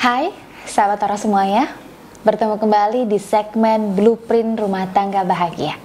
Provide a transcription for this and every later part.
Hai, sahabat Tora semuanya. Bertemu kembali di segmen Blueprint Rumah Tangga Bahagia.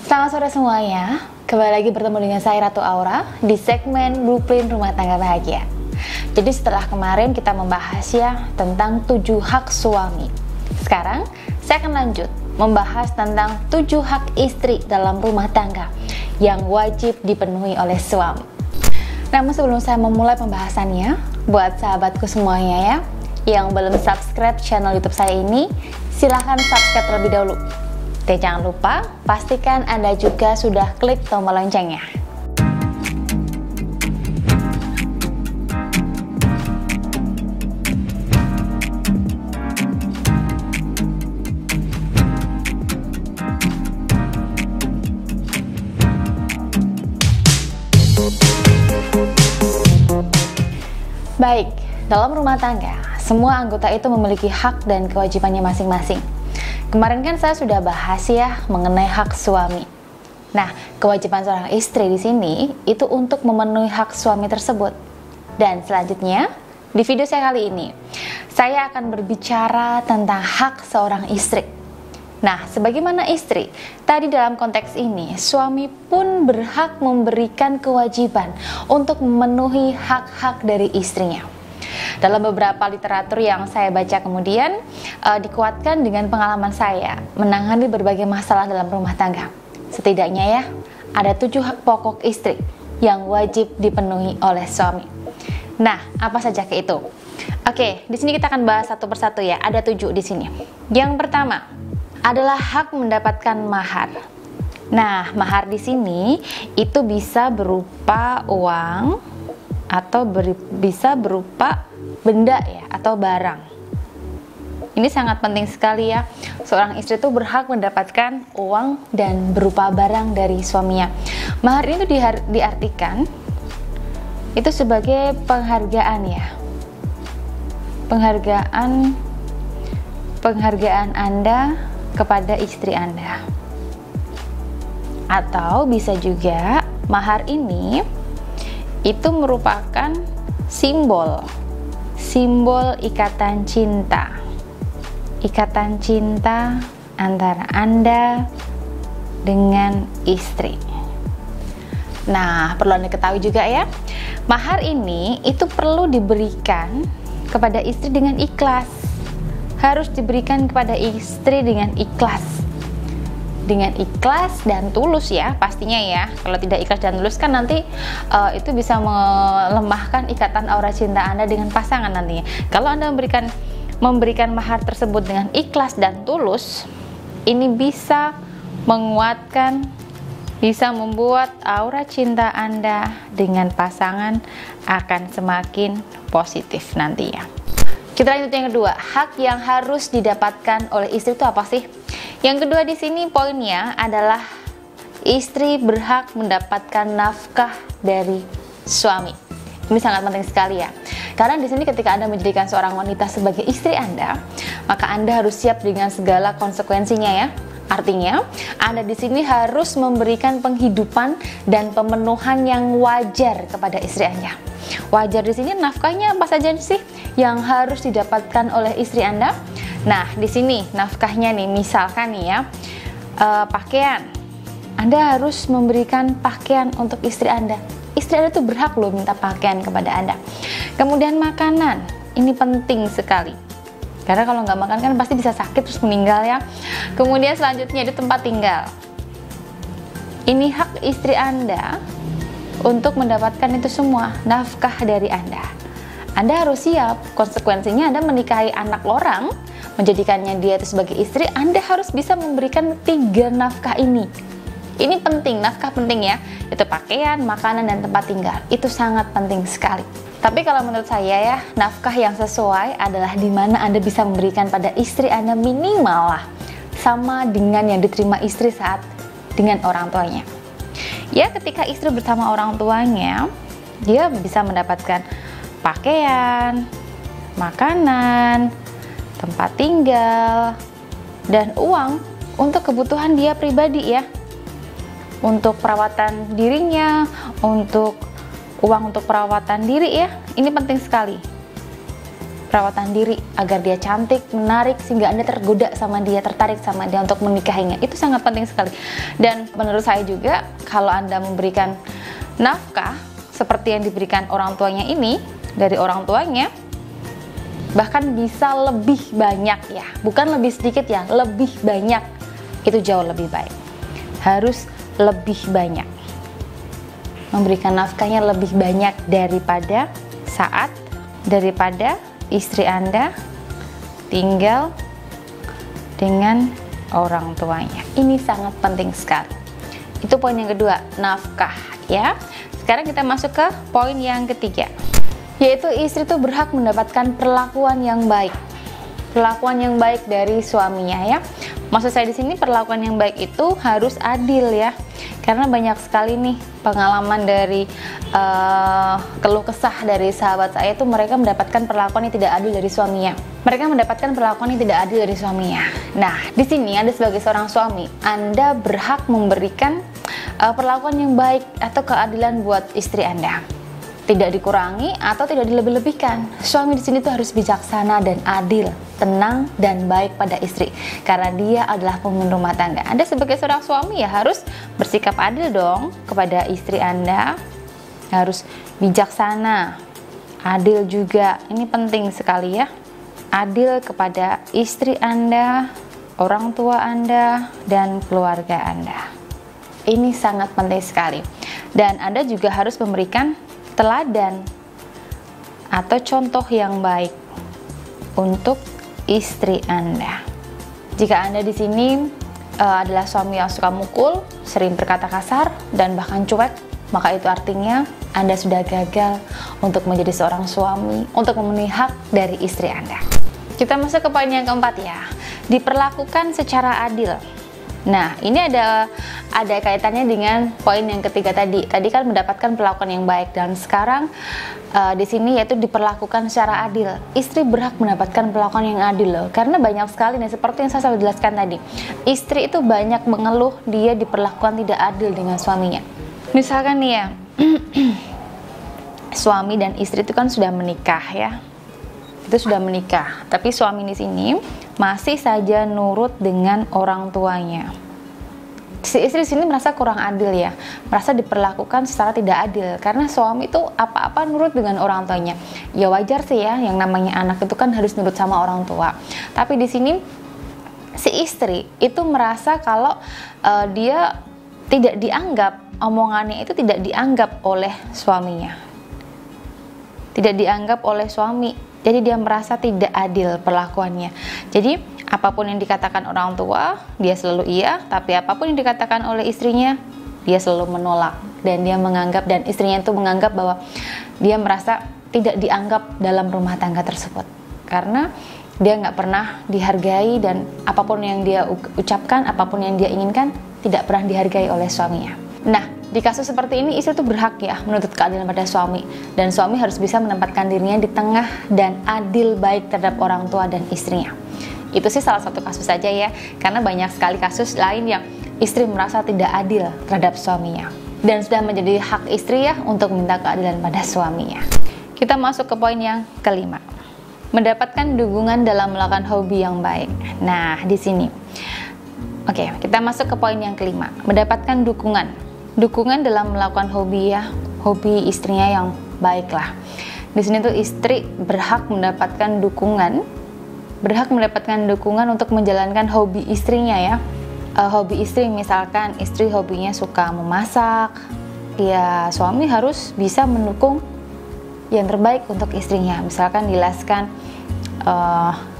Selamat sore semuanya. Kembali lagi bertemu dengan saya Ratu Aura di segmen Blueprint Rumah Tangga Bahagia. Jadi setelah kemarin kita membahas ya tentang 7 hak suami. Sekarang saya akan lanjut membahas tentang 7 hak istri dalam rumah tangga yang wajib dipenuhi oleh suami. Namun sebelum saya memulai pembahasannya, buat sahabatku semuanya ya yang belum subscribe channel YouTube saya ini, silahkan subscribe terlebih dahulu. Dan jangan lupa, pastikan Anda juga sudah klik tombol loncengnya. Baik, dalam rumah tangga, semua anggota itu memiliki hak dan kewajibannya masing-masing. Kemarin kan saya sudah bahas ya mengenai hak suami. Nah, kewajiban seorang istri di sini itu untuk memenuhi hak suami tersebut. Dan selanjutnya, di video saya kali ini, saya akan berbicara tentang hak seorang istri. Nah, sebagaimana istri, tadi dalam konteks ini, suami pun berhak memberikan kewajiban untuk memenuhi hak-hak dari istrinya. Dalam beberapa literatur yang saya baca kemudian dikuatkan dengan pengalaman saya menangani berbagai masalah dalam rumah tangga. Setidaknya ya, ada 7 hak pokok istri yang wajib dipenuhi oleh suami. Nah, apa saja ke itu? Oke, di sini kita akan bahas satu persatu ya. Ada 7 di sini. Yang pertama adalah hak mendapatkan mahar. Nah, mahar di sini itu bisa berupa uang atau bisa berupa benda ya atau barang. Ini sangat penting sekali ya. Seorang istri itu berhak mendapatkan uang dan berupa barang dari suaminya. Mahar itu diartikan itu sebagai penghargaan ya. Penghargaan Anda kepada istri Anda. Atau bisa juga mahar ini itu merupakan simbol ikatan cinta antara Anda dengan istri. Nah, perlu Anda ketahui juga ya, mahar ini itu perlu diberikan kepada istri dengan ikhlas. Harus diberikan kepada istri dengan ikhlas dan tulus ya pastinya ya. Kalau tidak ikhlas dan tulus kan nanti itu bisa melemahkan ikatan aura cinta Anda dengan pasangan nantinya. Kalau Anda memberikan mahar tersebut dengan ikhlas dan tulus, ini bisa menguatkan, bisa membuat aura cinta Anda dengan pasangan akan semakin positif nantinya. Kita lanjut yang kedua, hak yang harus didapatkan oleh istri itu apa sih? Yang kedua di sini poinnya adalah istri berhak mendapatkan nafkah dari suami. Ini sangat penting sekali ya. Karena di sini ketika Anda menjadikan seorang wanita sebagai istri Anda, maka Anda harus siap dengan segala konsekuensinya ya. Artinya, Anda di sini harus memberikan penghidupan dan pemenuhan yang wajar kepada istri Anda. Wajar di sini nafkahnya apa saja sih yang harus didapatkan oleh istri Anda? Nah, di sini nafkahnya nih, misalkan nih ya, pakaian. Anda harus memberikan pakaian untuk istri Anda. Istri Anda tuh berhak loh minta pakaian kepada Anda. Kemudian makanan, ini penting sekali. Karena kalau nggak makan kan pasti bisa sakit terus meninggal ya. Kemudian selanjutnya ada tempat tinggal. Ini hak istri Anda untuk mendapatkan itu semua, nafkah dari Anda. Anda harus siap, konsekuensinya Anda menikahi anak orang, menjadikannya dia itu sebagai istri, Anda harus bisa memberikan 3 nafkah ini. Ini penting, nafkah penting ya, itu pakaian, makanan, dan tempat tinggal. Itu sangat penting sekali. Tapi kalau menurut saya ya, nafkah yang sesuai adalah di mana Anda bisa memberikan pada istri Anda minimal lah sama dengan yang diterima istri saat dengan orang tuanya. Ya, ketika istri bersama orang tuanya, dia bisa mendapatkan pakaian, makanan, tempat tinggal, dan uang untuk kebutuhan dia pribadi ya. Untuk perawatan dirinya, untuk uang untuk perawatan diri ya. Ini penting sekali. Perawatan diri agar dia cantik, menarik, sehingga Anda tergoda sama dia, tertarik sama dia untuk menikahinya. Itu sangat penting sekali. Dan menurut saya juga, kalau Anda memberikan nafkah seperti yang diberikan orang tuanya ini, dari orang tuanya, bahkan bisa lebih banyak ya, bukan lebih sedikit ya, lebih banyak. Itu jauh lebih baik. Harus lebih banyak. Memberikan nafkahnya lebih banyak daripada istri Anda tinggal dengan orang tuanya. Ini sangat penting sekali. Itu poin yang kedua, nafkah ya. Sekarang kita masuk ke poin yang ketiga, yaitu istri itu berhak mendapatkan perlakuan yang baik. Perlakuan yang baik dari suaminya ya. Maksud saya di sini perlakuan yang baik itu harus adil ya. Karena banyak sekali nih pengalaman dari keluh kesah dari sahabat saya itu, mereka mendapatkan perlakuan yang tidak adil dari suaminya. Mereka mendapatkan perlakuan yang tidak adil dari suaminya. Nah, di sini Anda sebagai seorang suami, Anda berhak memberikan perlakuan yang baik atau keadilan buat istri Anda. Tidak dikurangi atau tidak dilebih-lebihkan. Suami di sini tuh harus bijaksana dan adil, tenang dan baik pada istri, karena dia adalah pemimpin rumah tangga. Anda sebagai seorang suami ya harus bersikap adil dong kepada istri Anda, harus bijaksana, adil juga. Ini penting sekali ya, adil kepada istri Anda, orang tua Anda, dan keluarga Anda. Ini sangat penting sekali. Dan Anda juga harus memberikan teladan atau contoh yang baik untuk istri Anda. Jika Anda di sini adalah suami yang suka mukul, sering berkata kasar, dan bahkan cuek, maka itu artinya Anda sudah gagal untuk menjadi seorang suami, untuk memenuhi hak dari istri Anda. Kita masuk ke poin yang keempat ya, diperlakukan secara adil. Nah, ini ada kaitannya dengan poin yang ketiga tadi. Tadi kan mendapatkan perlakuan yang baik, dan sekarang di sini yaitu diperlakukan secara adil. Istri berhak mendapatkan perlakuan yang adil loh. Karena banyak sekali nih, seperti yang saya sudah jelaskan tadi. Istri itu banyak mengeluh dia diperlakukan tidak adil dengan suaminya. Misalkan nih ya, suami dan istri itu kan sudah menikah ya. Itu sudah menikah, tapi suami di sini masih saja nurut dengan orang tuanya. Si istri di sini merasa kurang adil ya, merasa diperlakukan secara tidak adil karena suami itu apa-apa nurut dengan orang tuanya. Ya wajar sih ya, yang namanya anak itu kan harus nurut sama orang tua. Tapi di sini si istri itu merasa kalau dia tidak dianggap, omongannya itu tidak dianggap oleh suaminya, tidak dianggap oleh suami. Jadi dia merasa tidak adil perlakuannya. Jadi apapun yang dikatakan orang tua, dia selalu iya, tapi apapun yang dikatakan oleh istrinya, dia selalu menolak. Dan dia menganggap, dan istrinya itu menganggap bahwa dia merasa tidak dianggap dalam rumah tangga tersebut. Karena dia nggak pernah dihargai, dan apapun yang dia ucapkan, apapun yang dia inginkan, tidak pernah dihargai oleh suaminya. Nah, di kasus seperti ini, istri itu berhak ya menuntut keadilan pada suami, dan suami harus bisa menempatkan dirinya di tengah dan adil baik terhadap orang tua dan istrinya. Itu sih salah satu kasus saja ya, karena banyak sekali kasus lain yang istri merasa tidak adil terhadap suaminya, dan sudah menjadi hak istri ya untuk minta keadilan pada suaminya. Kita masuk ke poin yang kelima, mendapatkan dukungan dalam melakukan hobi yang baik. Nah, di sini, oke, kita masuk ke poin yang kelima, mendapatkan dukungan dalam melakukan hobi ya, hobi istrinya yang baik lah. Di sini tuh istri berhak mendapatkan dukungan untuk menjalankan hobi istrinya ya. Hobi istri, misalkan istri hobinya suka memasak, ya suami harus bisa mendukung yang terbaik untuk istrinya. Misalkan dileskan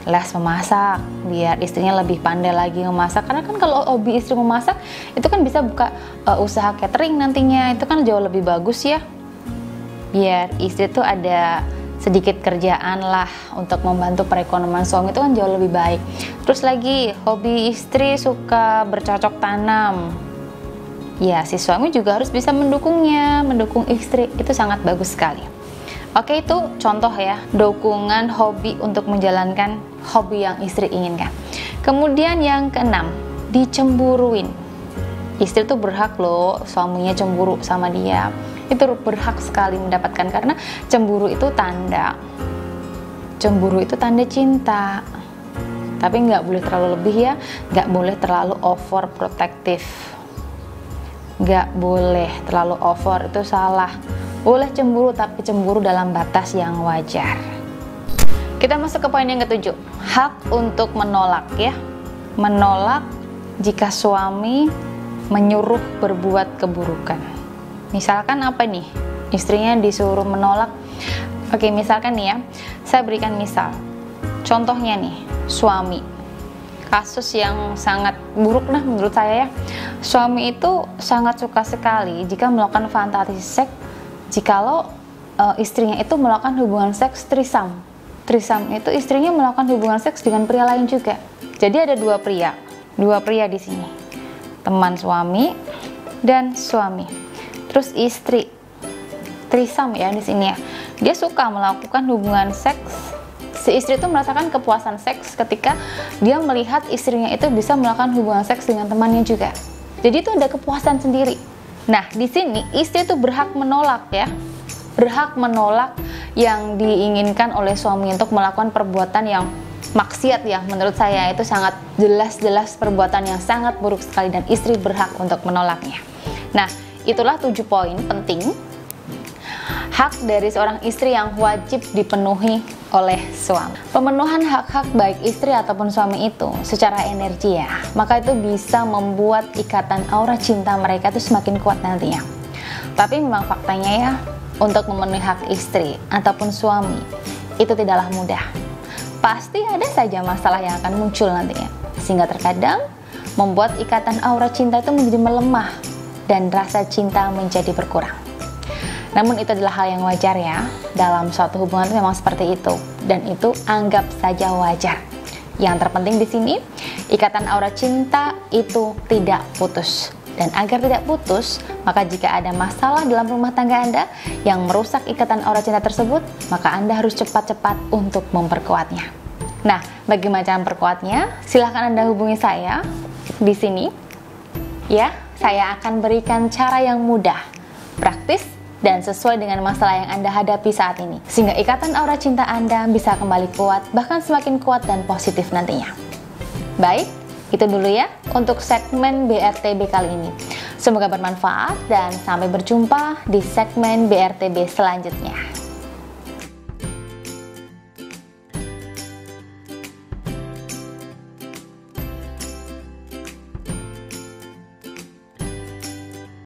les memasak biar istrinya lebih pandai lagi memasak, karena kan kalau hobi istri memasak itu kan bisa buka usaha catering nantinya, itu kan jauh lebih bagus ya, biar istri tuh ada sedikit kerjaan lah untuk membantu perekonomian suami, itu kan jauh lebih baik. Terus lagi hobi istri suka bercocok tanam, ya si suami juga harus bisa mendukungnya, mendukung istri, itu sangat bagus sekali. Oke, itu contoh ya, dukungan hobi untuk menjalankan hobi yang istri inginkan. Kemudian yang keenam, dicemburuin. Istri tuh berhak loh suaminya cemburu sama dia, itu berhak sekali mendapatkan, karena cemburu itu tanda cinta. Tapi nggak boleh terlalu lebih ya, nggak boleh terlalu overprotective, nggak boleh terlalu over, itu salah. Boleh cemburu, tapi cemburu dalam batas yang wajar. Kita masuk ke poin yang ketujuh, hak untuk menolak ya. Menolak jika suami menyuruh berbuat keburukan. Misalkan apa nih, istrinya disuruh menolak. Oke, misalkan nih ya, saya berikan misal. Contohnya nih, suami, kasus yang sangat buruk nah menurut saya ya. Suami itu sangat suka sekali jika melakukan fantasi seks jikalau istrinya itu melakukan hubungan seks trisam. Trisam itu istrinya melakukan hubungan seks dengan pria lain juga. Jadi ada dua pria di sini, teman suami dan suami. Terus istri, trisam ya di sini ya. Dia suka melakukan hubungan seks. Si istri itu merasakan kepuasan seks ketika dia melihat istrinya itu bisa melakukan hubungan seks dengan temannya juga. Jadi itu ada kepuasan sendiri. Nah, di sini istri itu berhak menolak ya. Berhak menolak yang diinginkan oleh suami untuk melakukan perbuatan yang maksiat ya. Menurut saya itu sangat jelas-jelas perbuatan yang sangat buruk sekali, dan istri berhak untuk menolaknya. Nah, itulah 7 poin penting hak dari seorang istri yang wajib dipenuhi oleh suami. Pemenuhan hak-hak baik istri ataupun suami itu secara energi ya, maka itu bisa membuat ikatan aura cinta mereka itu semakin kuat nantinya. Tapi memang faktanya ya, untuk memenuhi hak istri ataupun suami itu tidaklah mudah. Pasti ada saja masalah yang akan muncul nantinya, sehingga terkadang membuat ikatan aura cinta itu menjadi melemah dan rasa cinta menjadi berkurang. Namun itu adalah hal yang wajar ya, dalam suatu hubungan itu memang seperti itu, dan itu anggap saja wajar. Yang terpenting di sini, ikatan aura cinta itu tidak putus. Dan agar tidak putus, maka jika ada masalah dalam rumah tangga Anda yang merusak ikatan aura cinta tersebut, maka Anda harus cepat-cepat untuk memperkuatnya. Nah, bagaimana cara memperkuatnya? Silahkan Anda hubungi saya di sini. Ya, saya akan berikan cara yang mudah, praktis, dan sesuai dengan masalah yang Anda hadapi saat ini, sehingga ikatan aura cinta Anda bisa kembali kuat, bahkan semakin kuat dan positif nantinya. Baik, itu dulu ya untuk segmen BRTB kali ini. Semoga bermanfaat dan sampai berjumpa di segmen BRTB selanjutnya.